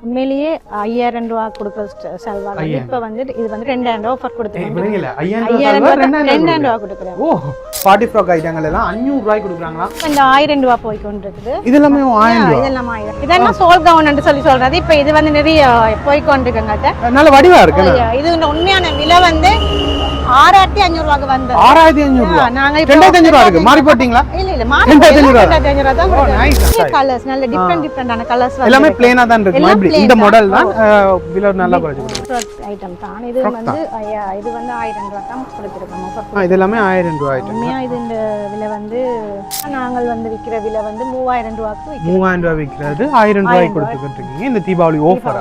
உண்மையிலேயே 5000 ரூபா கொடுக்குற சல்வார் வந்து இப்போ வந்து இது வந்து 2000 ரூபா ஆஃபர் கொடுத்துருக்காங்க. 2000 ரூபா கொடுக்குறாங்க. ஓ பார்ட்டி ஃப்ராக் ஐட்டங்கள் எல்லாம் 500 ரூபாய்க்கு கொடுக்குறாங்களா? இந்த 1000 ரூபா போய் கொண்டிருக்குது. இதெல்லாம் 1000 ரூபா. இதெல்லாம் 1000. இதெல்லாம் சோல் கவுன் சொல்லி சொல்றது. இப்போ இது வந்து நிறைய போய் கொண்டிருக்காங்க. நல்ல வடிவா இருக்கு. இது உண்மையான விலை வந்து 6500 ரூபாய்க்கு வந்து 6500 ரூபா. நாங்க 2500 ரூபா இருக்கு. மாறி போடிங்களா? இல்ல இல்ல மாறி 2500 ரூபா தான். ஓ நைஸ். கலர்ஸ் நல்ல டிஃபரண்டான கலர்ஸ் வந்து எல்லாமே ப்ளைனா தான் இருக்கு. இந்த மாடல் தான் விலை நல்லா குறைச்சு கொடுக்குறாங்க. ஐட்டம் தான். இது வந்து இது வந்து 1000 ரூபாய் தான் கொடுத்திருக்காங்க. இது எல்லாமே 1000 ரூபாய் ஐட்டம். உண்மையா இது இந்த விலை வந்து நாங்கள் வந்து விக்கிற விலை வந்து 3000 ரூபாய்க்கு விக்கிறோம். 3000 ரூபாய் விக்கிறது 1000 ரூபாய்க்கு கொடுத்துக்கிட்டு இருக்கீங்க இந்த தீபாவளி ஆஃபர்.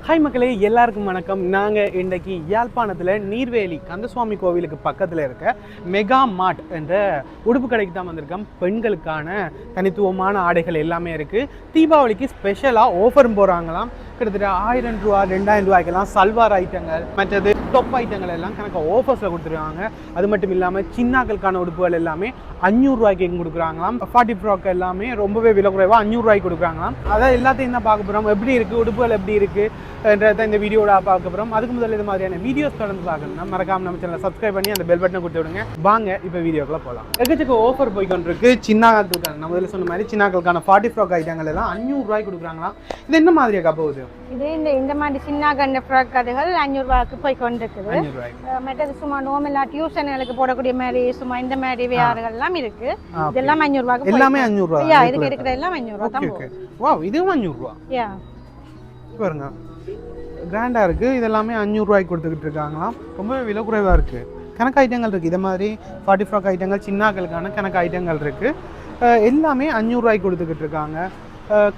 ஹாய் மக்களே, எல்லாருக்கும் வணக்கம். நாங்கள் இன்றைக்கி யாழ்ப்பாணத்தில் நீர்வேலி கந்தசுவாமி கோவிலுக்கு பக்கத்தில் இருக்க மெகா மார்ட் என்ற உடுப்பு கடைக்கு தான் வந்திருக்கோம். பெண்களுக்கான தனித்துவமான ஆடைகள் எல்லாமே இருக்குது. தீபாவளிக்கு ஸ்பெஷலாக ஆஃபரும் போகிறாங்களாம். கிட்டத்தட்ட 1000 ரூபா 2000 ரூபாய்க்கெல்லாம் சல்வார் ஐட்டங்கள் மற்றது டொப் ஐட்டங்கள் எல்லாம் கணக்கு ஆஃபர்ஸில் கொடுத்துருக்காங்க. அது மட்டும் இல்லாமல் சின்னாக்களுக்கான உடுப்புகள் எல்லாமே 500 ரூபாய்க்கு கொடுக்குறாங்களாம். பார்ட்டி ஃப்ராக் எல்லாமே ரொம்பவே விலை குறைவாக 500 ரூபாய்க்கு கொடுக்குறாங்களாம். அதான் எல்லாத்தையும் தான் பார்க்க போகிறோம். எப்படி இருக்குது உடுப்புகள் எப்படி இருக்குன்றத இந்த வீடியோட பார்க்க போகிறோம். அதுக்கு முதல்ல இது மாதிரியான வீடியோஸ் தொடர்ந்து பார்க்கணும்னா மறக்காம நம்ம சேனலை சப்ஸ்கிரைப் பண்ணி அந்த பெல் பட்டனை கொடுத்து விடுங்க. வாங்க இப்போ வீடியோக்குள்ள போகலாம். எக்கச்சக்க ஆஃபர் போய்கொண்டிருக்கு. சின்னாக்களுக்கான நம்ம முதல்ல சொன்ன மாதிரி சின்னாக்களுக்கான பார்ட்டி ஃப்ராக் ஐட்டங்கள் எல்லாம் 500 ரூபாய்க்கு கொடுக்குறாங்களாம். இது என்ன மாதிரியா போகுது? இது இந்த மாதிரி சின்ன கண்ட ஃப்ராக் கதைகள் 500 ரூபாய்க்கு போய் கொண்டிருக்குது. மற்றது சும்மா நோமெல்லாம் டியூஷன்களுக்கு போடக்கூடிய மாதிரி சும்மா இந்த மாதிரி வியாறுகள்லாம் இருக்கு. இதெல்லாம் 500 ரூபாய்க்கு எல்லாமே 500 ரூபாய். இதுக்கு இருக்கிற எல்லாம் 500 ரூபாய் தான் போகுது. வாவ், இதுவும் 500 ரூபாய். பாருங்க கிராண்டா இருக்கு. இதெல்லாமே 500 ரூபாய்க்கு கொடுத்துக்கிட்டு இருக்காங்களாம். ரொம்பவே விலை குறைவா இருக்கு. கணக்கு ஐட்டங்கள் இருக்கு. இதை மாதிரி பார்ட்டி ஃப்ராக் ஐட்டங்கள் சின்னாக்களுக்கான கணக்கு ஐட்டங்கள் இருக்கு. எல்லாமே 500 ரூபாய்க்கு கொடுத்துக்கிட்டு இருக்காங்க.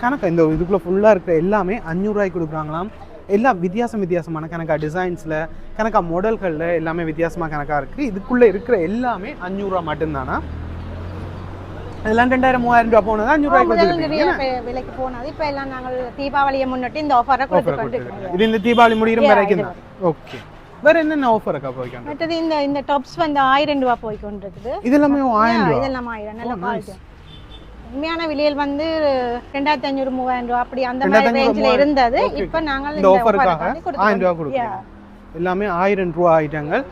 கணக்கு இந்த இதுக்குள்ளே ஃபுல்லாக இருக்கிற எல்லாமே 500 ரூபாய்க்கு கொடுக்குறாங்களாம். எல்லாம் வித்தியாசமான கணக்காக டிசைன்ஸில் கணக்காக மாடல்களில் எல்லாமே வித்தியாசமாக கணக்காக இருக்குது. இதுக்குள்ளே இருக்கிற எல்லாமே 500 ரூபா மட்டும்தானா? இதெல்லாம் 2000-3000 ரூபா போனது 500 ரூபாய்க்கு விலைக்கு போனது. இப்போ எல்லாம் நாங்கள் தீபாவளியை முன்னிட்டு இந்த ஆஃபரை கொடுத்துருக்கோம். இது இந்த தீபாவளி முடிகிற வரைக்கும் தான். ஓகே, வேற என்னென்ன ஆஃபர் இருக்கா போய்க்காங்க? மற்றது இந்த டாப்ஸ் வந்து 1000 ரூபா போய் கொண்டிருக்குது. இதெல்லாமே 1000 ரூபா. இதெல்லாம் 1000 நல்ல குவாலிட்டி. உண்மையான விலையில் வந்து 2500-3000 ரூபா அப்படி அந்த மாதிரி ரேஞ்சில் இருந்தது. இப்போ நாங்கள் இந்த ஆஃபருக்காக 1000 ரூபா கொடுக்குறோம். எல்லாமே 1000 ரூபா ஐட்டங்கள்,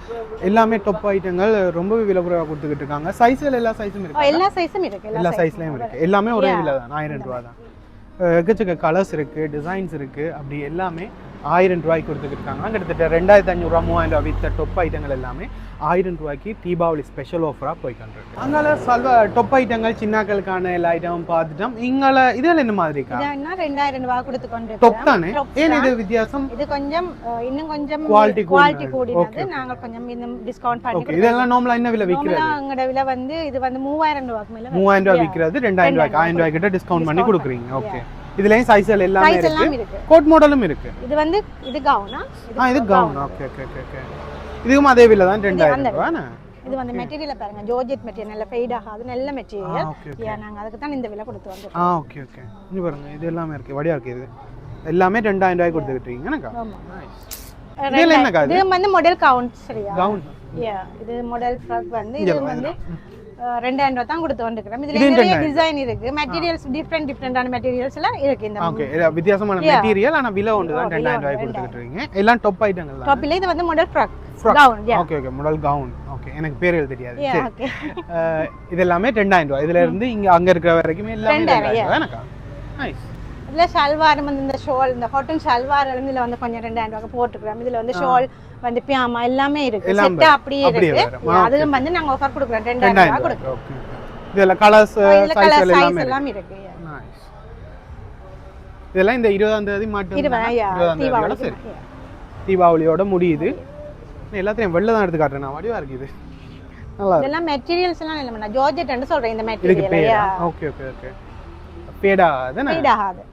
எல்லாமே டொப் ஐட்டங்கள் ரொம்பவே விலை குறைவாக கொடுத்துக்கிட்டு இருக்காங்க. சைஸ்கள் எல்லா சைஸும் இருக்கு. எல்லா சைஸும் இருக்கு. எல்லா சைஸ்லயும் இருக்கு. எல்லாமே ஒரே விலை தான், 1000 ரூபா தான். எக்கச்சக்க கலர்ஸ் இருக்கு, டிசைன்ஸ் இருக்கு. அப்படி எல்லாமே 1000 ரூபாய்க்கு கொடுத்துக்கிட்டு இருக்காங்க. கிட்டத்தட்ட 2500 ரூபா 3000 ரூபா வித்த டொப் ஐட்டங்கள் எல்லாமே 1000 ரூபாய்க்கு தீபாவளி ஸ்பெஷல் ஆஃபராக போய்க்கிட்டு அங்கால டொப் ஐட்டங்கள் சின்னாக்களுக்கான எல்லா ஐட்டமும் பார்த்துட்டோம். இங்கால இதெல்லாம் என்ன மாதிரி இருக்கா? 2000 ரூபாய் கொடுத்து கொண்டு டொப் தானே. ஏன் இது வித்தியாசம்? இது கொஞ்சம் இன்னும் கொஞ்சம் குவாலிட்டி கூடினது. நாங்க கொஞ்சம் இன்னும் டிஸ்கவுண்ட் பண்ணி. ஓகே, இதெல்லாம் நார்மலா என்ன விலை விக்கிறது? அங்கட விலை வந்து இது வந்து 3000 ரூபாய்க்கு மேல 3000 ரூபாய் விக்கிறது 2000 ரூபாய்க்கு 1000 ரூபாய் கிட்ட டிஸ்கவுண்ட் பண்ணி கொடுக்குறீங்க. ஓகே, இதுலயும் சைஸ்கள் எல்லாமே இருக்கு. கோட் மாடலும் இருக்கு. இது வந்து இது கவுனா? இது கவுன். Okay okay okay. இதுவும் அதே விலை தான் 2000 ரூபாய். இது வந்து மெட்டீரியல் பாருங்க, ஜார்ஜெட் மெட்டீரியல், நல்ல ஃபேட் ஆகாது, நல்ல மெட்டீரியல். நாங்க அதுக்கு தான் இந்த விலை கொடுத்து வந்தோம். Okay okay. இங்க பாருங்க, இது எல்லாமே இருக்கு, வடியா இருக்கு. இது எல்லாமே 2000 ரூபாய்க்கு கொடுத்துக்கிட்டு இருக்கீங்க. எனக்கா இது என்னக்கா? இது வந்து மாடல் கவுன். சரியா? கவுன். இது மாடல் ஃப்ராக் வந்து இது வந்து 2000 ரூபாய் தான் கொடுத்து வந்துக்கிறோம். இதுல நிறைய டிசைன் இருக்கு. மெட்டீரியல்ஸ் டிஃபரெண்டான மெட்டீரியல்ஸ் எல்லாம் இருக்கு. இந்த ஓகே, வித்தியாசமான மெட்டீரியல். ஆனா விலை ஒன்று தான் 2000 ரூபாய்க்கு கொடுத்துக்கிட்டு இருக்கீங்க. எல்லாம் டாப் ஐட்டங்கள் தான். டாப்ல இது வந்து model frock gown. Okay okay, model gown. Okay, எனக்கு பேர்கள் தெரியாது. சரி, இது எல்லாமே 2000 ரூபாய். இதுல இருந்து இங்க அங்க இருக்கிற வரைக்கும் எல்லாமே 2000 ரூபாய். எனக்கா நைஸ். இதுல ஷல்வார் வந்து இந்த ஷால், இந்த காட்டன் ஷல்வார் இதுல வந்து கொஞ்சம் 2000 ரூபாய்க்கு போட்டுக்கிறோம். இதுல வந்து ஷால் வந்து பியாமா எல்லாமே இருக்கு. செட் அப்படியே இருக்கு. அதுவும் வந்து நாங்க ஆஃபர் கொடுக்கிறோம் 2000 ரூபாய் கொடுக்கிறோம். ஓகே, இதெல்லாம் கலர்ஸ் சைஸ் எல்லாமே இருக்கு. நைஸ். இதெல்லாம் இந்த 20ஆம் தேதி மட்டும் 20ஆம் தேதியோட சரி தீபாவளியோட முடியுது. எல்லாத்தையும் வெளில தான் எடுத்து காட்டுறேன். நான் வடிவா இருக்குது. நல்லா இதெல்லாம் மெட்டீரியல்ஸ் எல்லாம் இல்ல, நான் ஜார்ஜெட் ன்னு சொல்றேன். இந்த மெட்டீரியல் ஓகே ஓகே ஓகே. ஃபேடா தானே? ஃபேடா ஆகாது.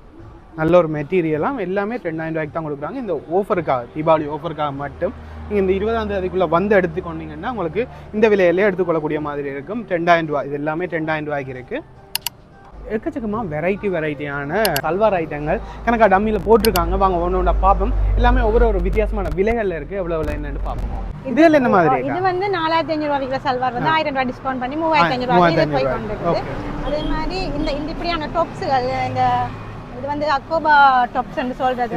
நல்ல ஒரு மெட்டீரியலாம். எல்லாமே 2000 ரூபாய்க்கு தான் கொடுக்குறாங்க. இந்த ஆஃபருக்காக, தீபாவளி ஆஃபருக்காக மட்டும் நீங்கள் இந்த 20ஆம் தேதிக்குள்ளே வந்து எடுத்துக்கொண்டீங்கன்னா உங்களுக்கு இந்த விலையிலே எடுத்துக்கொள்ளக்கூடிய மாதிரி இருக்கும். 2000 ரூபாய். இது எல்லாமே 2000 ரூபாய்க்கு இருக்குது. எக்கச்சக்கமாக வெரைட்டியான சல்வார் ஐட்டங்கள் கணக்கா டம்மியில் போட்டிருக்காங்க. வாங்க ஒன்று ஒன்றா பார்ப்போம். எல்லாமே ஒவ்வொரு வித்தியாசமான விலைகளில் இருக்குது. எவ்வளோ விலை என்னன்னு பார்ப்போம். இதில் என்ன மாதிரி இது வந்து 4500 ரூபாய் விற்கிற சல்வார் வந்து 1000 ரூபாய் டிஸ்கவுண்ட் பண்ணி 3500 ரூபாய் இது போய் கொண்டிருக்குது. அதே மாதிரி இந்த இப்படியான டாப்ஸுகள் இந்த இது வந்து அக்கோபா டாப்ஸ் என்று சொல்றது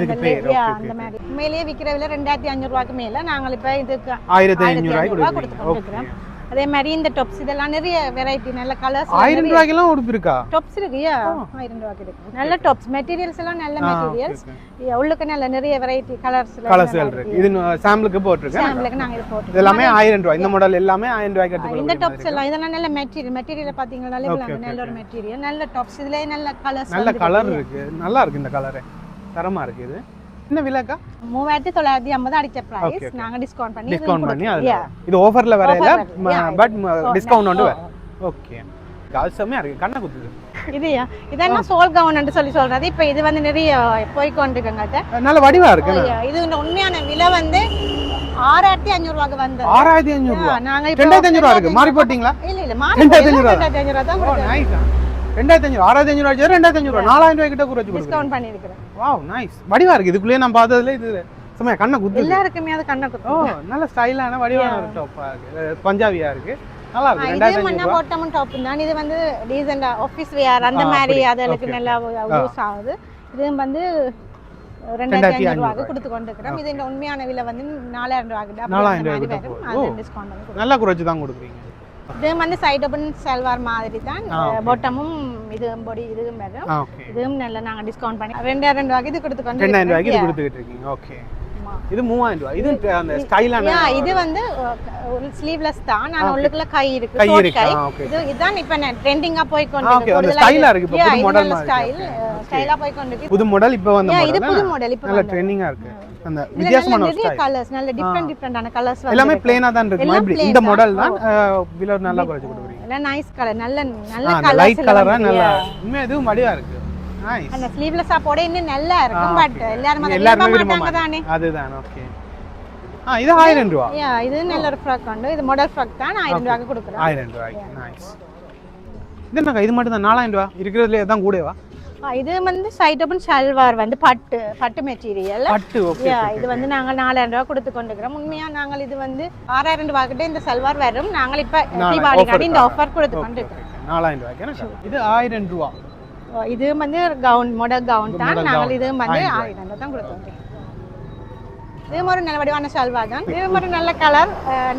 அந்த மாதிரி உண்மையிலேயே விற்கிற விலை 2500 ரூபாய்க்கு மேல நாங்கள் இப்போ இதுக்கு 1500 ரூபாய் கொடுத்து கொண்டிருக்கிறோம். அதே மாதிரி இந்த டாப்ஸ் இதெல்லாம் நிறைய வெரைட்டி நல்ல கலர்ஸ் 1000 ரூபாய்க்குலாம் உடுப்பு இருக்கா? டாப்ஸ் இருக்குயா 1000 ரூபாய்க்கு இருக்கு. நல்ல டாப்ஸ் மெட்டீரியல்ஸ் எல்லாம் நல்ல மெட்டீரியல்ஸ் உள்ளுக்கு நல்ல நிறைய வெரைட்டி கலர்ஸ்ல இருக்கு. இது சாம்பிளுக்கு போட்டுருக்கேன். சாம்பிளுக்கு நாங்க இது போட்டு எல்லாமே 1000 ரூபாய். இந்த மாடல் எல்லாமே 1000 ரூபாய்க்கு எடுத்துக்கலாம். இந்த டாப்ஸ் எல்லாம் இதெல்லாம் நல்ல மெட்டீரியல் பாத்தீங்கன்னா நல்ல ஒரு மெட்டீரியல் நல்ல டாப்ஸ். இதுல நல்ல கலர்ஸ் நல்ல கலர் இருக்கு. நல்லா இருக்கு இந்த கலர். தரமா இருக்கு. இது என்ன விலைக்கா? 3950 அடிச்ச பிரைஸ். நாங்க டிஸ்கவுண்ட் பண்ணி இது ஆஃபர்ல வரல பட் டிஸ்கவுண்ட் உண்டு. ஓகே கால்சமே இருக்கு. கண்ண குத்துது. இதுயா இதெல்லாம் சோல் கவுன் ன்னு சொல்றது. இப்போ இது வந்து நிறைய போய் கொண்டிருக்கங்க. நல்ல வடிவா இருக்கு. இது உண்மையான விலை வந்து 6500 ரூபாய்க்கு வந்து 6500 ரூபாய். நாங்க 2500 ரூபாய் இருக்கு. மாறி போடிங்களா? இல்ல மாறி 2500 ரூபாய் தான். ஓ நைஸ். 2500 6500 ரூபாய் 2500 ரூபாய் 4000 ரூபாய் கிட்ட குறைச்சு டிஸ்கவுண்ட் பண்ணி இருக்கேன். Wow nice. வடிவா இருக்கு. இதுக்குள்ளே நான் பார்த்ததுல இது சும்மா கண்ண குத்துது. எல்லாருக்குமே அது கண்ண குத்துது. ஓ நல்ல ஸ்டைலான வடிவான ஒரு டாப்பா இருக்கு. பஞ்சாபியா இருக்கு. நல்லா இருக்கு. 2500 ரூபாய். இது பாட்டம் டாப் தான். இது வந்து டீசன்ட் ஆபீஸ் வேர் அந்த மாதிரி அதற்கு நல்லா யூஸ் ஆகுது. இது வந்து 2500 ரூபாய்க்கு கொடுத்து கொண்டிருக்கிறோம். இது இந்த உண்மையான விலை வந்து 4000 ரூபாய்க்கு அது டிஸ்கவுண்ட் பண்ணி நல்லா குறைச்சு தான் கொடுக்குறீங்க. இது வந்து சைடு ஓபன் சல்வார் மாதிரி தான். பாட்டமும் இது பாடி இதுவும் வரும். இதுவும் நல்ல நாங்க டிஸ்கவுண்ட் பண்ணி 2000 ரூபாய்க்கு இது கொடுத்து கொண்டிருக்கோம். 2000 ரூபாய்க்கு இது கொடுத்துட்டு இருக்கீங்க. ஓகே இது 3000 ரூபாய். இது அந்த ஸ்டைலான இது வந்து ஸ்லீவ்லெஸ் தான். ஆனா உள்ளுக்குள்ள கை இருக்கு. கை இது இதான் இப்ப ட்ரெண்டிங்கா போய் கொண்டிருக்கு. அந்த ஸ்டைலா இருக்கு. இப்ப புது மாடல் ஸ்டைலா போய் கொண்டிருக்கு. புது மாடல் இப்ப வந்த மாடல். இது புது மாடல் இப்ப நல்ல ட்ரெண்டிங்கா இருக்கு. அந்த வித்தியாசமான ஸ்டைல் கலர்ஸ் நல்ல டிஃபரண்டான கலர்ஸ் வந்து எல்லாமே ப்ளைனா தான் இருக்கு. இந்த மாடல் தான் விலை நல்லா குறைச்சு கொடுக்குறீங்க. நல்ல நைஸ் கலர் நல்ல கலர்ஸ் லைட் கலரா நல்ல உண்மையா இது மடியா இருக்கு. நைஸ். அந்த ஸ்லீவ்லெஸ்ஸா போட இன்னும் நல்லா இருக்கும். பட் எல்லாரும் விரும்ப மாட்டாங்க தானே. அதுதான். ஓகே இது 1000 ரூபாய். இது நல்ல ஒரு ஃப்ராக் உண்டு. இது மாடல் ஃப்ராக் தான் 1000 ரூபாய்க்கு கொடுக்குறோம். 1000 ரூபாய். நைஸ். இது என்னக்கா இது மட்டும் தான் 4000 ரூபாய் இருக்குறதுல தான் கூடவா? இது வந்து சைடு ஓபன் சல்வார் வந்து பட்டு மெட்டீரியல். பட்டு ஓகே. இது வந்து நாங்க 4000 ரூபாய் கொடுத்து கொண்டிருக்கிறோம். உண்மையா நாங்க இது வந்து 6000 ரூபாய் கிட்ட இந்த சல்வார் வரும். நாங்க இப்ப தீபாவளிக்கு இந்த ஆஃபர் கொடுத்து கொண்டிருக்கிறோம். 4000 ரூபாய்க்கு. இது 1000 ரூபாய். இது வந்து கவுன் மாடல் கவுன் தான். நாங்கள் இது வந்து 1000 தான் கொடுத்தோம். இது ஒரு நல்ல வடிவான சல்வார் தான். இது ஒரு நல்ல கலர்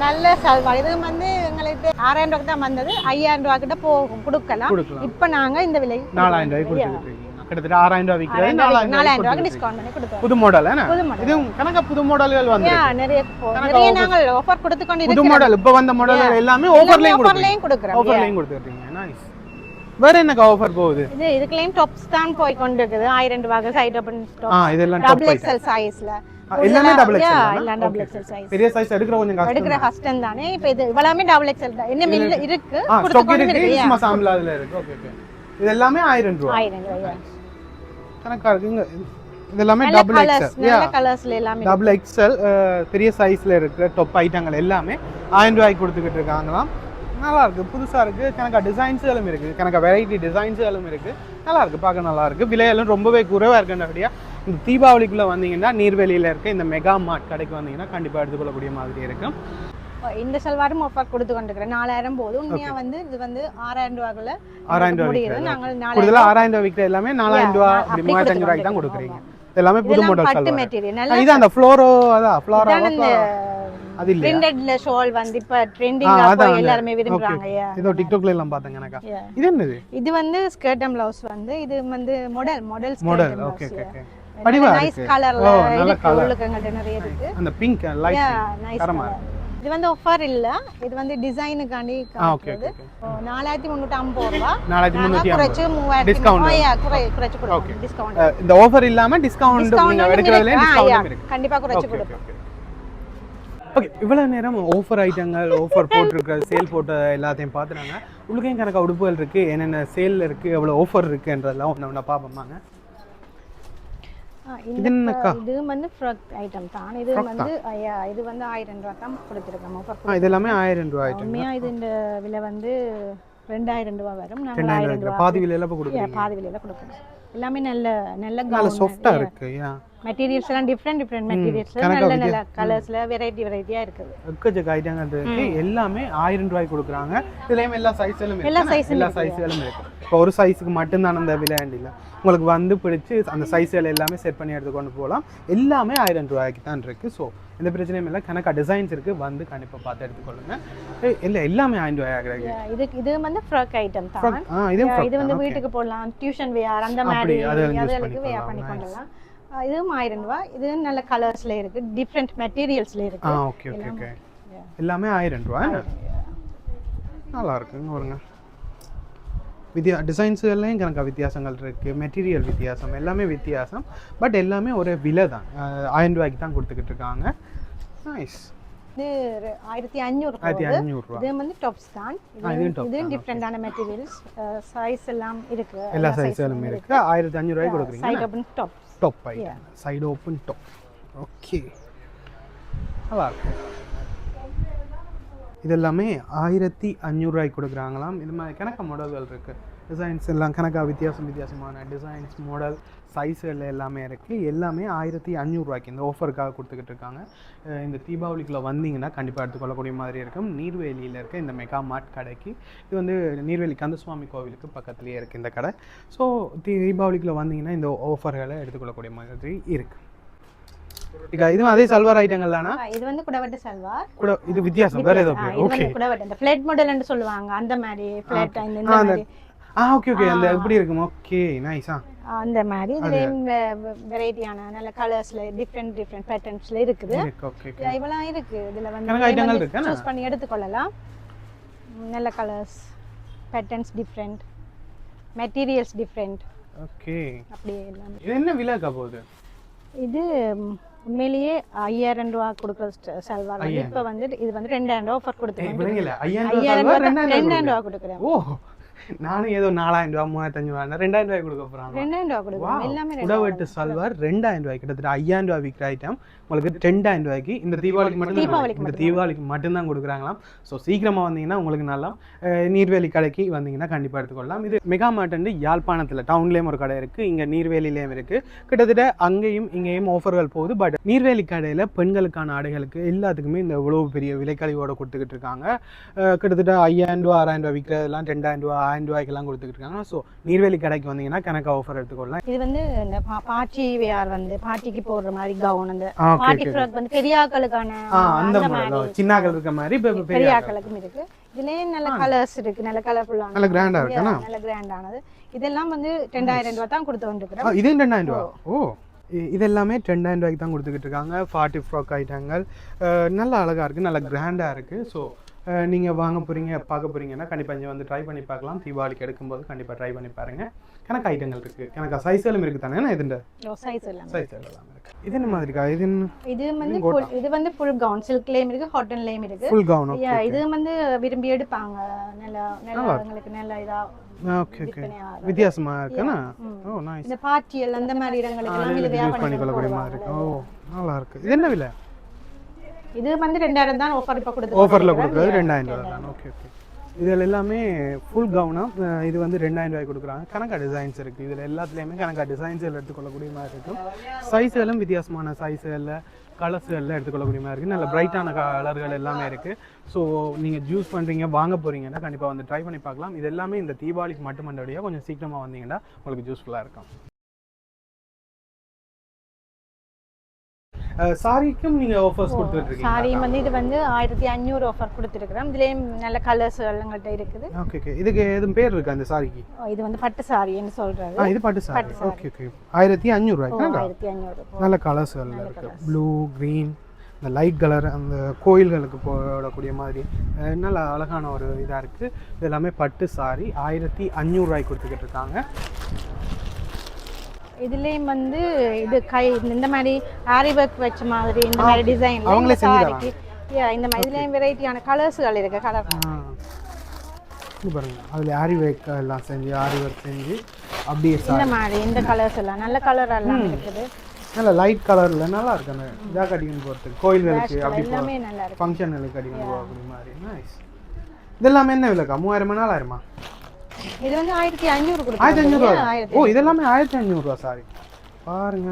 நல்ல சல்வார். இது வந்து எங்களுக்கு 6000 ரூபாய்க்கு தான் வந்தது. 5000 ரூபாய் கிட்ட போகும் கொடுக்கலாம். இப்போ நாங்க இந்த விலை 4000 ரூபாய் கொடுத்துருக்கீங்க. கிட்டத்தட்ட 6000 ரூபாய் விக்கிறது 4000 ரூபாய்க்கு டிஸ்கவுண்ட் பண்ணி கொடுத்தோம். புது மாடல் என்ன? இது கணக்க புது மாடல்கள் வந்து நிறைய நாங்கள் ஆஃபர் கொடுத்து கொண்டு புது மாடல் இப்ப வந்த மாடல் எல்லாமே ஆஃபர்லயும் கொடுக்குறோம். ஆஃபர்லயும் கொடுத்துறீங்க. நைஸ். வேற என்னக்கா ஆஃபர் போகுது? இதுக்குலயும் டாப்ஸ் தான் போய் கொண்டிருக்குது. 1000 ரூபாய்க்கு சைடு ஓபன் டாப். இதெல்லாம் டபுள் எக்ஸ்எல் சைஸ்ல. எல்லாமே டபுள் எக்ஸ்எல். எல்லாம் டபுள் எக்ஸ்எல் சைஸ். பெரிய சைஸ் எடுக்கிற கொஞ்சம் கஷ்டம். எடுக்கிற கஷ்டம் தானே. இப்போ இது எல்லாமே டபுள் எக்ஸ்எல் தான். என்ன மில்ல இருக்கு. ஸ்டாக் இருக்கு. சும்மா சாம்பிள் அதுல இருக்கு. Okay okay. இது எல்லாமே 1000 ரூபாய். 1000 ரூபாய். கணக்கா இருக்குங்க. இது எல்லாமே டபுள் எக்ஸ்எல். நல்ல கலர்ஸ்ல எல்லாமே டபுள் எக்ஸ்எல் பெரிய சைஸ்ல இருக்கிற டாப் ஐட்டங்கள் எல்லாமே 1000 ரூபாய்க்கு கொடுத்துக்கிட்டு இருக்காங்களாம். நல்லா இருக்கு. புதுசா இருக்கு. கணக்கா டிசைன்ஸ்களும் இருக்கு. கணக்கா வெரைட்டி டிசைன்ஸ்களும் இருக்கு. நல்லா இருக்கு. பார்க்க நல்லா இருக்கு. விலையெல்லாம் ரொம்பவே குறைவா இருக்குன்றபடியா இந்த தீபாவளிக்குள்ள வந்தீங்கன்னா நீர்வேலியில இருக்க இந்த மெகா மார்ட் கடைக்கு வந்தீங்கன்னா கண்டிப்பா எடுத்துக்கொள்ளக்கூடிய மாதிரி இருக்கும். இந்த சல்வாரும் ஆஃபர் கொடுத்து கொண்டிருக்கிறேன். 4000 போது உண்மையா வந்து இது வந்து 6000 ரூபாய்க்குள்ள 6000 ரூபாய். நாங்கள் 6000 ரூபாய் விக்கிற எல்லாமே 4000 ரூபாய் அப்படி 3500 ரூபாய்க்கு தான் கொடுக்குறீங்க. எல்லாமே புது மாடல் பட்டு சல்வார். மெட்டீரியல். இது அந்த ஃப்ளோரோ ஃப்ளோரா அது இல்ல. பிரிண்டட்ல ஷால் வந்து இப்ப ட்ரெண்டிங்கா போய் எல்லாரும் விரும்புறாங்க. இதோ டிக்டாக்ல எல்லாம் பாத்தங்க எனக்கா. இது என்னது? இது வந்து ஸ்கர்ட் அண்ட் ப்ளவுஸ் வந்து இது வந்து மாடல் மாடல். Okay okay. படிவா நைஸ் கலர்ல உள்ளுக்கங்கட்ட நிறைய இருக்கு. அந்த பிங்க் லைட் தரமா இருக்கு. இது வந்து ஆஃபர் இல்ல. இது வந்து டிசைனுக்காண்டி காட்டுறது. 4350 ரூபாய். 4350 குறைச்சு 3000 டிஸ்கவுண்ட். குறைச்சு கொடுங்க. டிஸ்கவுண்ட். இந்த ஆஃபர் இல்லாம டிஸ்கவுண்ட் நீங்க எடுக்கிறதுல டிஸ்கவுண்ட் இருக்கு. கண்டிப்பா குறைச்சு கொடுப்போம். ஓகே இவ்வளவு நேரம் ஆஃபர் ஐட்டங்கள் ஆஃபர் போட்டிருக்கிற சேல் போட்ட எல்லாத்தையும் பார்த்துனாங்க. உங்களுக்கும் கணக்கா உடுப்புகள் இருக்கு. என்னென்ன சேல் இருக்கு எவ்வளவு ஆஃபர் இருக்குன்றதெல்லாம் ஒண்ணு பார்ப்போமாங்க. இது வந்து ஃப்ராக் ஐட்டம் தான். இது வந்து இது வந்து 1000 ரூபாய் தான் கொடுத்திருக்கோம் ஆஃபர். இது எல்லாமே 1000 ரூபாய் ஐட்டம். உண்மையா இது இந்த விலை வந்து 2000 ரூபாய் வரும். நாங்கள் 2000 ரூபாய் பாதி விலையில கொடுக்குறீங்க. பாதி விலையில கொடுக்குறோம். எல்லாமே நல்ல நல்ல நல்ல சாஃப்ட்டா இருக்கு. மெட்டீரியல்ஸ் எல்லாம் டிஃப்ரெண்ட் மெட்டீரியல்ஸ்ல நல்ல கலர்ஸ்ல வெரைட்டியா இருக்குது. எக்கச்சக்க ஐட்டங்கள் இருக்கு. எல்லாமே 1000 ரூபாய்க்கு கொடுக்குறாங்க. இதுலயும் எல்லா சைஸ்களும் இருக்கு. எல்லா சைஸ்களும் இருக்கு. இப்போ ஒரு சைஸுக்கு மட்டும் தான் அந்த விலை இல்ல. உங்களுக்கு வந்து பிடிச்சு அந்த சைஸ்கள் எல்லாமே செட் பண்ணி எடுத்துக்கொண்டு போகலாம். எல்லாமே 1000 ரூபாய்க்கு தான் இருக்கு. ஸோ எந்த பிரச்சனையும் இல்லை. கணக்கா டிசைன்ஸ் இருக்கு. வந்து கண்டிப்பா பார்த்து எடுத்துக்கொள்ளுங்க. எல்லாமே 1000 ரூபாய் கிடைக்கும். இது வந்து ஃப்ராக் ஐட்டம் தான். இது வந்து வீட்டுக்கு போடலாம். டியூஷன் வேர் அந்த மாதிரி அதுகளுக்கு வேர் பண்ணி கொள்ளலாம். இதுவும் 1000 ரூபாய். இது நல்ல கலர்ஸ்ல இருக்கு. டிஃப்ரெண்ட் மெட்டீரியல்ஸ்ல இருக்கு. Okay okay okay. எல்லாமே 1000 ரூபாய். நல்லா இருக்குங்க. வருங்க டிசைன்ஸுகள்லையும் கணக்காக வித்தியாசங்கள் இருக்குது. மெட்டீரியல் வித்தியாசம் எல்லாமே வித்தியாசம். பட் எல்லாமே ஒரே விலை தான். 1000 ரூபாய்க்கு தான் கொடுத்துக்கிட்டு இருக்காங்க. நைஸ். இது 1500 ரூபாய். இது வந்து டாப்ஸ் தான். இது டிஃப்ரெண்டான மெட்டீரியல்ஸ். சைஸ் எல்லாம் இருக்கு. எல்லா சைஸ்களும் இருக்கு. 1500 ரூபாய்க்கு கொடுக்குறீங்க. Side open top. Top item. Side open top. Okay. நல்லா இருக்கு. இதெல்லாமே 1500 ரூபாய்க்கு கொடுக்குறாங்களாம். இது மாதிரி கணக்காக மாடல்கள் இருக்குது. டிசைன்ஸ் எல்லாம் கணக்காக வித்தியாசமான டிசைன்ஸ் மாடல் சைஸ்கள் எல்லாமே இருக்குது. எல்லாமே 1500 ரூபாய்க்கு இந்த ஆஃபருக்காக கொடுத்துக்கிட்டு இருக்காங்க. இந்த தீபாவளிக்குள்ளே வந்தீங்கன்னா கண்டிப்பாக எடுத்துக்கொள்ளக்கூடிய மாதிரி இருக்கும். நீர்வேலியில் இருக்க இந்த மெகா மார்ட் கடைக்கு இது வந்து நீர்வேலி கந்தசுவாமி கோவிலுக்கு பக்கத்துலேயே இருக்குது இந்த கடை. ஸோ தீபாவளிக்குள்ளே வந்தீங்கன்னா இந்த ஆஃபர்களை எடுத்துக்கொள்ளக்கூடிய மாதிரி இருக்குது. இதுவும் அதே சல்வார் ஐட்டங்கள் தானா? இது வந்து குடவட்ட சல்வார். இது வித்தியாசம் வேற ஏதோ. ஓகே. குடவட்ட அந்த ஃப்ளட் மாடல் என்று சொல்லுவாங்க. அந்த மாதிரி ஃப்ளட் இந்த மாதிரி. Okay okay. அந்த எப்படி இருக்கும்? ஓகே நைஸா. அந்த மாதிரி இதுலயும் வெரைட்டியான நல்ல கலர்ஸ்ல டிஃபரண்ட் பேட்டர்ன்ஸ்ல இருக்குது. ஓகே. இவெல்லாம் இருக்கு. இதுல வந்து சூஸ் பண்ணி எடுத்துக்கொள்ளலாம். நல்ல colours, patterns different, materials different. Okay. அப்படியே எல்லாம். இது என்ன விலைக்கா போகுது? இது உண்மையிலேயே 5000 ரூபாய் கொடுக்குற சல்வார். இப்போ வந்து இது வந்து 2000 ரூபாய் ஆஃபர் கொடுத்துருக்கேன். 2000 ரூபாய் கொடுக்குறேன். ஓ, நானும் ஏதோ 4000 ரூபாய் 3500 ரூபாய் 2000 ரூபாய் கொடுக்க போறாங்க. 2000 ரூபாய் கொடுக்குறோம். எல்லாமே குடவெட்டு சல்வார் 2000 ரூபாய். கிட்டத்தட்ட 5000 ரூபாய் விற்கிற ஐட்டம் உங்களுக்கு 10000 ரூபாய்க்கு இந்த தீபாவளிக்கு மட்டும்தான் கொடுக்குறாங்களாம். ஸோ சீக்கிரமா வந்தீங்கன்னா உங்களுக்கு நல்லா நீர்வேலி கடைக்கு வந்தீங்கன்னா கண்டிப்பா எடுத்துக்கொள்ளலாம். இது மெகா மார்ட் வந்து யாழ்ப்பாணத்தில் டவுன்லேயும் ஒரு கடை இருக்கு. இங்க நீர்வேலியிலேயும் இருக்கு. கிட்டத்தட்ட அங்கேயும் இங்கேயும் ஆஃபர்கள் போகுது. பட் நீர்வேலி கடையில பெண்களுக்கான ஆடைகளுக்கு எல்லாத்துக்குமே இந்த இவ்வளவு பெரிய விலைக்கழிவோட கொடுத்துக்கிட்டு இருக்காங்க. கிட்டத்தட்ட 5000 ரூபாய் 6000 ரூபாய் விற்கிறதெல்லாம் 2000 ரூபாய் 1000 ரூபாய்க்கெல்லாம் கொடுத்துக்கிட்டு இருக்காங்க. ஸோ நீர்வேலி கடைக்கு வந்தீங்கன்னா கணக்கு ஆஃபர் எடுத்துக்கொள்ளலாம். இது வந்து இந்த பாட்டி வேர் வந்து பாட்டிக்கு போடுற மாதிரி கவுன், அந்த பாட்டி ஃப்ராக் வந்து பெரியாக்களுக்கான அந்த மாதிரி சின்னாக்கள் இருக்க மாதிரி பெரியாக்களுக்கும் இருக்கு. இதுலயே நல்ல கலர்ஸ் இருக்கு. நல்ல கலர்ஃபுல்லான நல்ல கிராண்டா இருக்கு. நல்ல கிராண்டானது. இதெல்லாம் வந்து 2000 ரூபாய் தான் கொடுத்து வந்துருக்கோம். இது 2000 ரூபாய். ஓ, இது எல்லாமே 2000 ரூபாய்க்கு தான் கொடுத்துக்கிட்டு இருக்காங்க. பாட்டி ஃப்ராக் ஐட்டங்கள் நல்ல அழகா இருக்கு. நல்ல கிராண்டா இருக்கு. ஸோ நீங்கள் வாங்க போகிறீங்க பார்க்க போகிறீங்கன்னா கண்டிப்பாக இங்கே வந்து ட்ரை பண்ணி பார்க்கலாம். தீபாவளிக்கு எடுக்கும்போது கண்டிப்பாக ட்ரை பண்ணி பாருங்கள். கணக்கு ஐட்டங்கள் இருக்குது. கணக்கு சைஸ்களும் இருக்குது தானே? இதுண்ட சைஸ் எல்லாம் இருக்குது. இது என்ன மாதிரிக்கா? இது வந்து ஃபுல் கவுன் சில்க்லேயும் இருக்குது, காட்டன்லேயும் இருக்குது. Full gown. இது வந்து விரும்பி எடுப்பாங்க. நல்ல உங்களுக்கு நல்ல இதாக ஓகே ஓகே. வித்தியாசமா இருக்குன்னா ஓ நைஸ். இந்த பார்ட்டியல் அந்த மாதிரி இடங்களுக்கு இது யூஸ் பண்ணிக்கொள்ளக்கூடிய மாதிரி இருக்கு. ஓ நல்லா இருக்கு. இது என்ன விலை? இது வந்து 2000 தான் ஆஃபர் இப்ப கொடுத்து ஆஃபர்ல கொடுக்கிறது 2000 ரூபாய் தான். Okay okay. இதுல எல்லாமே ஃபுல் கவுனா இது வந்து 2000 ரூபாய் கொடுக்குறாங்க. கணக்கா டிசைன்ஸ் இருக்கு. இதுல எல்லாத்துலயுமே கணக்கா டிசைன்ஸ் எடுத்துக்கொள்ளக்கூடிய மாதிரி இருக்கும். சைஸ்களும் வித்தியாசமான சைஸ்கள்ல கலர்ஸ்கள்ல எடுத்துக்கொள்ளக்கூடிய மாதிரி இருக்கு. நல்ல பிரைட்டான கலர்கள் எல்லாமே இருக்கு. ஸோ நீங்க ஜூஸ் பண்றீங்க வாங்க போறீங்கன்னா கண்டிப்பா வந்து ட்ரை பண்ணி பார்க்கலாம். இது எல்லாமே இந்த தீபாவளிக்கு மட்டுமன்றபடியா கொஞ்சம் சீக்கிரமா வந்தீங்கன்னா உங்களுக்கு யூஸ்ஃபுல்லா இருக்கும். சாரிக்கும் நீங்க ஆஃபர்ஸ் கொடுத்துட்டு இருக்கீங்க. சாரி வந்து இது வந்து 1500 ஆஃபர் கொடுத்துருக்கோம். இதுலயே நல்ல கலர்ஸ் எல்லாம் இருக்குது. Okay okay. இதுக்கு எதுவும் பேர் இருக்கு அந்த சாரிக்கு? இது வந்து பட்டு சாரி ன்னு சொல்றாங்க. இது பட்டு சாரி. Okay okay. 1500 ரூபாய்க்கு. 1500. நல்ல கலர்ஸ் எல்லாம் இருக்கு. ப்ளூ, கிரீன், இந்த லைட் கலர் அந்த கோயில்களுக்கு போடக்கூடிய மாதிரி நல்ல அழகான ஒரு இதா இருக்கு. இது எல்லாமே பட்டு சாரி 1500 ரூபாய்க்கு கொடுத்துக்கிட்டு இருக்காங்க. இதுலயும் வந்து இது கை இந்த மாதிரி ஆரி ஒர்க் வச்ச மாதிரி இந்த மாதிரி டிசைன் அவங்களே செஞ்சுறாங்க. இந்த மாதிரி இதுலயும் வெரைட்டியான கலர்ஸ்கள் இருக்கு. கலர் இது பாருங்க. அதுல ஆரி ஒர்க் எல்லாம் செஞ்சு ஆரி ஒர்க் செஞ்சு அப்படியே இந்த மாதிரி இந்த கலர்ஸ் எல்லாம் நல்ல கலர் எல்லாம் இருக்குது. நல்ல லைட் கலர்ல நல்லா இருக்கு. அந்த இதா கட்டிங் போறதுக்கு கோயில்களுக்கு அப்படி எல்லாமே நல்லா இருக்கு. ஃபங்க்ஷனுக்கு கட்டிங் போற மாதிரி நைஸ். இதெல்லாம் என்ன விலைக்கா? 3000 4000 இது வந்து 1500 கொடுத்து 1500. ஓ இதெல்லாமே 1500 சாரி பாருங்க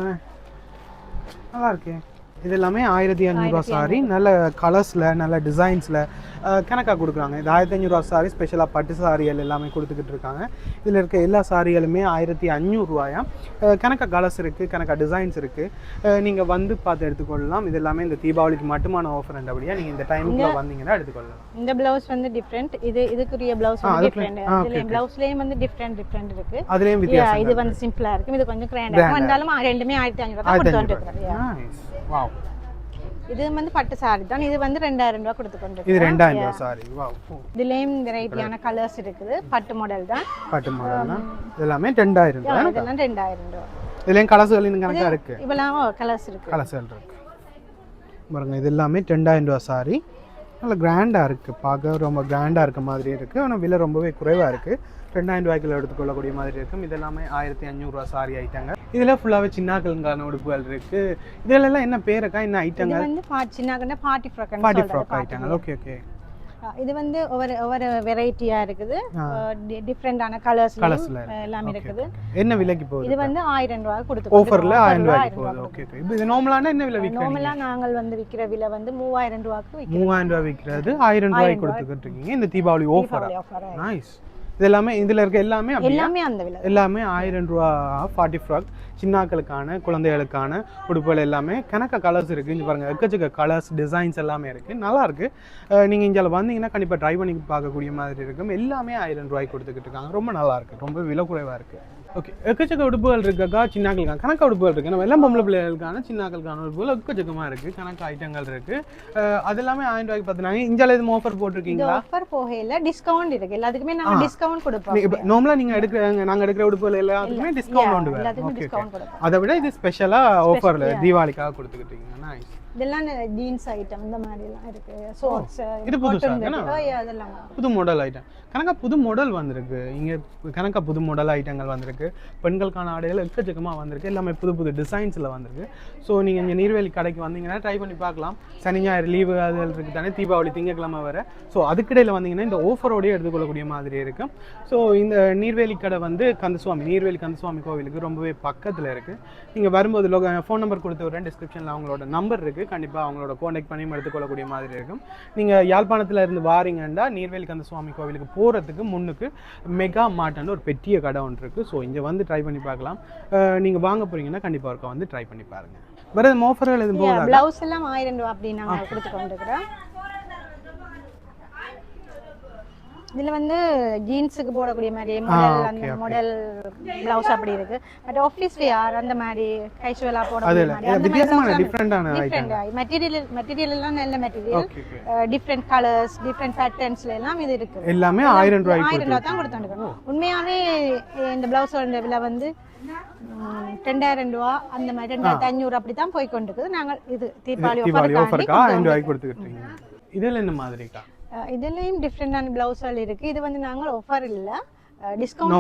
நல்லா இருக்கே. இது எல்லாமே 1500 சாரி, நல்ல கலர்ஸில் நல்ல டிசைன்ஸில் கணக்காக கொடுக்குறாங்க. இது 1500 சாரி ஸ்பெஷலாக பட்டு சாரிகள் எல்லாமே கொடுத்துக்கிட்டு இருக்காங்க. இதில் இருக்க எல்லா சாரிகளுமே 1500 கணக்காக கலர்ஸ் இருக்குது, கணக்காக டிசைன்ஸ் இருக்குது. நீங்கள் வந்து பார்த்து எடுத்துக்கொள்ளலாம். இது எல்லாமே இந்த தீபாவளிக்கு மட்டுமான ஆஃபர் என்றபடியாக நீங்கள் இந்த டைமுக்குள்ள வந்தீங்கன்னா எடுத்துக்கொள்ளலாம். இந்த ப்ளவுஸ் வந்து டிஃப்ரெண்ட், இதுக்குரிய ப்ளவுஸ் வந்து டிஃப்ரெண்ட். இதுல ப்ளவுஸ்லயும் வந்து டிஃப்ரெண்ட் இருக்கு. அதுலயும் வித்தியாசம். இது வந்து சிம்பிளா இருக்கு, இது கொஞ்சம் கிராண்டா இருக்கு. வந்தாலும் ரெண்டுமே 1500 தான் கொடுத்துட்டு நைஸ். வாவ். இது வந்து பட்டு சாரி தான். இது வந்து 2000 ரூபாய் கொடுத்து கொண்டு. இது 2000 சாரி. வாவ். இதுலயும் வெரைட்டியான கலர்ஸ் இருக்குது. பட்டு மாடல் தான். பட்டு மாடல் தான். இதெல்லாம் 2000 தான். இதெல்லாம் 2000 ரூபாய். இதுலயும் கலர்ஸ்கள் இந்த கணக்கா இருக்கு. இவெல்லாம் கலர்ஸ் இருக்கு. கலர்ஸ்கள் இருக்கு. பாருங்க இது எல்லாமே 2000 சாரி. நல்ல கிராண்டா இருக்கு. பார்க்க ரொம்ப கிராண்டா இருக்க மாதிரி இருக்கு. ஆனா விலை ரொம்பவே குறைவா இருக்கு. 2000 ரூபாய்க்குள்ள எடுத்துக்கொள்ளக்கூடிய மாதிரி இருக்கும். இது எல்லாமே 1500 சாரி ஐட்டங்கள். இதில் ஃபுல்லாகவே சின்னாக்களுக்கான உடுப்புகள் இருக்கு. இதில் எல்லாம் என்ன பேருக்கா, என்ன ஐட்டங்கள்? இது வந்து சின்னாக்கன்னா பார்ட்டி ஃப்ராக். பார்ட்டி ஃப்ராக் ஐட்டங்கள். Okay okay. இது வந்து ஒவ்வொரு வெரைட்டியா இருக்குது. டிஃபரெண்டான கலர்ஸ்ல எல்லாமே இருக்குது. என்ன விலைக்கு போகுது? இது வந்து 1000 ரூபாய் கொடுத்து. ஆஃபர்ல 1000 ரூபாய்க்கு போகுது. Okay okay. இது நார்மலான என்ன விலை விக்கிறீங்க? நார்மலா நாங்கள் வந்து விக்கிற விலை வந்து 3000 ரூபாய்க்கு விக்கிறோம். 3000 ரூபாய் விக்கிறது 1000 ரூபாய்க்கு கொடுத்துக்கிட்டு இருக்கீங்க இந்த தீபாவளி ஆஃபர். நைஸ். இது எல்லாமே இதுல இருக்க எல்லாமே அந்த விலை. எல்லாமே 1000 ரூபாய் பார்ட்டி ஃப்ராக். சின்னாக்களுக்கான குழந்தைகளுக்கான உடுப்புகள் எல்லாமே கணக்காக கலர்ஸ் இருக்குது. இங்கே பாருங்கள் எக்கச்சக்க கலர்ஸ் டிசைன்ஸ் எல்லாமே இருக்குது. நல்லா இருக்குது. நீங்கள் இங்கே வந்தீங்கன்னா கண்டிப்பாக ட்ரை பண்ணி பார்க்கக்கூடிய மாதிரி இருக்கும். எல்லாமே 1000 ரூபாய்க்கு கொடுத்துக்கிட்டு இருக்காங்க. ரொம்ப நல்லா இருக்குது, ரொம்ப விலை குறைவாக இருக்குது. ஓகே, எக்கச்சக்க உடுப்புகள் இருக்கா சின்னாக்களுக்கான கணக்காக உடுப்புகள் இருக்குது. நம்ம எல்லாம் பொம்பளை பிள்ளைகளுக்கான சின்னாக்களுக்கான உடுப்புகள் எக்கச்சக்கமாக இருக்குது. கணக்கு ஐட்டங்கள் இருக்குது. அது எல்லாமே 1000 ரூபாய்க்கு பார்த்துனாங்க. இஞ்சால எதுவும் ஆஃபர் போட்டிருக்கீங்களா? ஆஃபர் போகல, டிஸ்கவுண்ட் இருக்குது. எல்லாத்துக்குமே நாங்கள் டிஸ்கவுண்ட் கொடுப்போம். நார்மலாக நாங்கள் எடுக்கிற உடுப்புகள் எல்லாத்துக்குமே டிஸ்கவுண்ட் உண்டு. ஓகே, அதை விட இது ஸ்பெஷலா ஆஃபர்ல தீபாவளிக்காக கொடுத்துக்கிட்டீங்க. நைஸ். இதெல்லாம் ஜீன்ஸ் ஐட்டம் இந்த மாதிரி எல்லாம் இருக்கு. ஷார்ட்ஸ் இது புதுசா அதெல்லாம் புது மாடல் ஐட்டம். கணக்கா புது மாடல் வந்திருக்கு. இங்க கணக்கா புது மாடல் ஐட்டங்கள் வந்திருக்கு. பெண்களுக்கான ஆடைகள் எக்கச்சக்கமா வந்திருக்கு. எல்லாமே புது புது டிசைன்ஸ்ல வந்திருக்கு. ஸோ நீங்க இங்க நீர்வேலி கடைக்கு வந்தீங்கன்னா ட்ரை பண்ணி பார்க்கலாம். சனி ஞாயிறு லீவு அதுகள் இருக்கு தானே, தீபாவளி திங்கக்கிழமை வர. ஸோ அதுக்கிடையில வந்தீங்கன்னா இந்த ஆஃபரோடய எடுத்துக்கொள்ளக்கூடிய மாதிரி இருக்கும். ஸோ இந்த நீர்வேலி கடை வந்து நீர்வேலி கந்தசுவாமி கோவிலுக்கு ரொம்பவே பக்கத்தில் இருக்கு. நீங்கள் வரும்போது ஃபோன் நம்பர் கொடுத்து விட்றேன். டிஸ்கிரிப்ஷனில் அவங்களோட நம்பர் இருக்குது. கண்டிப்பாக அவங்களோட கான்டாக்ட் பண்ணி எடுத்துக்கொள்ளக்கூடிய மாதிரி இருக்கும். நீங்கள் யாழ்ப்பாணத்தில் இருந்து வாரீங்கன்னா நீர்வேலி கந்தசுவாமி கோவிலுக்கு போகிறதுக்கு முன்னுக்கு மெகா மார்ட்னு ஒரு பெரிய கடை ஒன்று இருக்குது. ஸோ இங்கே வந்து ட்ரை பண்ணி பார்க்கலாம். நீங்கள் வாங்க போகிறீங்கன்னா கண்டிப்பாக இருக்க வந்து ட்ரை பண்ணி பாருங்கள். வேறு ஆஃபர்கள் எதுவும் போகுது? ப்ளவுஸ் எல்லாம் 1000 ரூபா அப்படி நாங்கள் கொடுத்து கொண்டுக்கிறோம். இதில் வந்து ஜீன்ஸுக்கு போடக்கூடிய மாதிரி மாடல், அந்த மாடல் ப்ளவுஸ் அப்படி இருக்கு. பட் ஆஃபீஸ் வியர் அந்த மாதிரி கைசுவலா போடக்கூடிய மெட்டீரியல் எல்லாம் நல்ல மெட்டீரியல், டிஃப்ரெண்ட் கலர்ஸ், டிஃப்ரெண்ட் பேட்டர்ன்ஸ்ல எல்லாம் இது இருக்கு. எல்லாமே 1000 ரூபாய் தான் கொடுத்துருக்கோம். உண்மையாவே இந்த ப்ளவுஸோட விலை வந்து 2000 ரூபா அந்த மாதிரி 2500 அப்படி தான் போய் கொண்டிருக்குது. நாங்கள் இது தீபாவளி ஆஃபருக்கு 1000 ரூபாய்க்கு கொடுத்துக்கிட்டீங்க. இதெல்லாம் என்ன மாதிரிக்கா? இதுலயும் டிஃப்ரெண்டான ப்ளவுஸ்கள் இருக்கு. இது வந்து நாங்கள் ஆஃபர் இல்ல, டிஸ்கவுண்ட்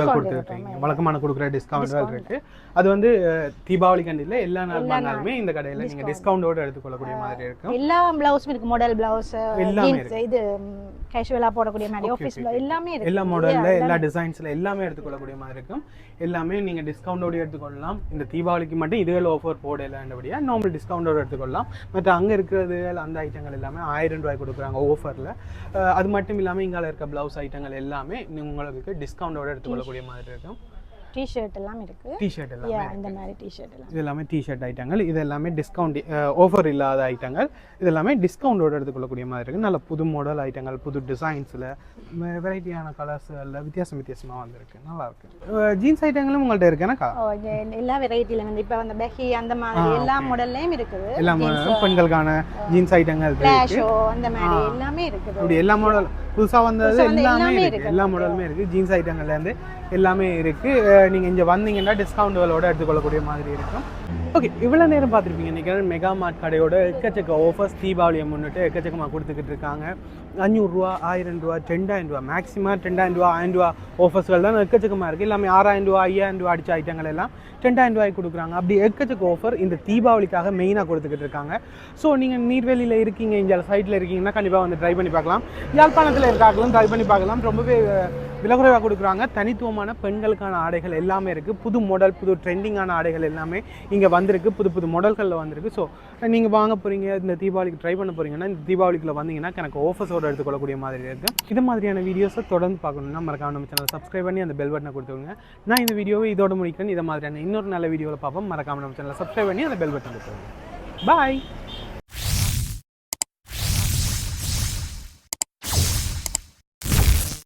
கொடுத்துருக்கீங்க. வழக்கமான கொடுக்குற டிஸ்கவுண்ட் இருக்கு. அது வந்து தீபாவளி கண்டில எல்லா நாளுமே இந்த கடையில நீங்க டிஸ்கவுண்டோட எடுத்துக்கொள்ளக்கூடிய மாதிரி இருக்கும். எல்லா ப்ளவுஸும் இருக்கு. மாடல் ப்ளவுஸ், இது கேஷுவலா போடக்கூடிய மாதிரி ஆபீஸ் எல்லாமே இருக்கு. எல்லா மாடல்ல எல்லா டிசைன்ஸ்ல எல்லாமே எடுத்துக்கொள்ளக்கூடிய மாதிரி இருக்கும். எல்லாமே நீங்க டிஸ்கவுண்டோட எடுத்துக்கொள்ளலாம். இந்த தீபாவளிக்கு மட்டும் இதுகள் ஆஃபர் போடலன்றபடியா நார்மல் டிஸ்கவுண்டோட எடுத்துக்கொள்ளலாம். மற்ற அங்க இருக்கிறது அந்த ஐட்டங்கள் எல்லாமே 1000 ரூபாய் கொடுக்குறாங்க ஆஃபர்ல. அது மட்டும் இல்லாம இங்கால இருக்க பிளவுஸ் ஐட்டங்கள் எல்லாமே உங்களுக்கு டிஸ்கவுண்டோட எடுத்துக்கொள்ளக்கூடிய மாதிரி இருக்கும். டி-ஷர்ட் எல்லாம் இருக்கு. டி-ஷர்ட் எல்லாமே இந்த மாதிரி டி-ஷர்ட் எல்லாம் இது எல்லாமே டி-ஷர்ட் ஐட்டங்கள். இது எல்லாமே டிஸ்கவுண்ட் ஆஃபர் இல்லாத ஐட்டங்கள். இது எல்லாமே டிஸ்கவுண்டோட எடுத்துக்கொள்ளக்கூடிய மாதிரி இருக்கு. நல்ல புது மாடல் ஐட்டங்கள், புது டிசைன்ஸ்ல, வெரைட்டியான கலர்ஸ்ல வித்தியாசமா வந்திருக்கு. நல்லா இருக்கு. ஜீன்ஸ் ஐட்டங்களும் உங்கள்ட்ட இருக்கு எனக்கா? எல்லா வெரைட்டில வந்து இப்ப அந்த பெஹி அந்த மாதிரி எல்லா மாடல்லையும் இருக்குது. எல்லா பெண்களுக்கான ஜீன்ஸ் ஐட்டங்கள் இருக்கு. அந்த மாதிரி எல்லாமே இருக்குது. அப்படி எல்லா மாடல் புதுசா வந்தது எல்லாமே இருக்கு. எல்லா மாடலுமே இருக்கு. ஜீன்ஸ் ஐட்டங்கள்ல இருந்து எல்லாமே இருக்கு. நீங்க இங்க வந்தீங்கன்னா டிஸ்கவுண்ட்களோட எடுத்துக்கொள்ளக்கூடிய மாதிரி இருக்கும். ஓகே, இவ்வளோ நேரம் பார்த்துருப்பீங்க. இன்றைக்கி மெகா மார்ட் கடையோட எக்கச்சக்க ஆஃபர்ஸ் தீபாவளியை முன்னிட்டு எக்கச்சக்கமாக கொடுத்துக்கிட்டு இருக்காங்க. 500 ரூபா, 1000 ரூபா, 2000 ரூபா, மேக்ஸிமம் 2000 ரூபா, 1000 ரூபா ஆஃபர்ஸ்கள் தான் எக்கச்சக்கமாக இருக்குது. எல்லாமே 6000 ரூபா, 5000 ரூபா அடித்த ஐட்டங்கள் எல்லாம் 10000 ரூபாய்க்கு கொடுக்குறாங்க. அப்படி எக்கச்சக்க ஆஃபர் இந்த தீபாவளிக்காக மெயினாக கொடுத்துக்கிட்டு இருக்காங்க. ஸோ நீங்கள் நீர்வேலியில் இருக்கீங்க, இங்கே சைட்டில் இருக்கீங்கன்னா கண்டிப்பாக வந்து ட்ரை பண்ணி பார்க்கலாம். யாழ்ப்பாணத்தில் இருக்காங்களும் ட்ரை பண்ணி பார்க்கலாம். ரொம்பவே விலை குறைவாக கொடுக்குறாங்க. தனித்துவமான பெண்களுக்கான ஆடைகள் எல்லாமே இருக்குது. புது மாடல், புது ட்ரெண்டிங்கான ஆடைகள் எல்லாமே இங்கே வந்திருக்கு. புது புது மாடல்களில் வந்திருக்கு. ஸோ நீங்கள் வாங்க போகிறீங்க, இந்த தீபாவளிக்கு ட்ரை பண்ண போகிறீங்கன்னா இந்த தீபாவளிக்குள்ள வந்தீங்கன்னா எனக்கு ஆஃபர்ஸோடு எடுத்துக்கொள்ளக்கூடிய மாதிரி இருக்குது. இது மாதிரியான வீடியோஸை தொடர்ந்து பார்க்கணுன்னா மறக்காம நம்ம சேனலை சப்ஸ்கிரைப் பண்ணி அந்த பெல் பட்டனை கொடுத்துருங்க. நான் இந்த வீடியோவை இதோட முடிக்கிறேன். இதை மாதிரியான இன்னொரு நல்ல வீடியோவில் பார்ப்போம். மறக்காம நம்ம சேனலை சப்ஸ்கிரைப் பண்ணி அந்த பெல் பட்டன் கொடுத்துருங்க. பாய்.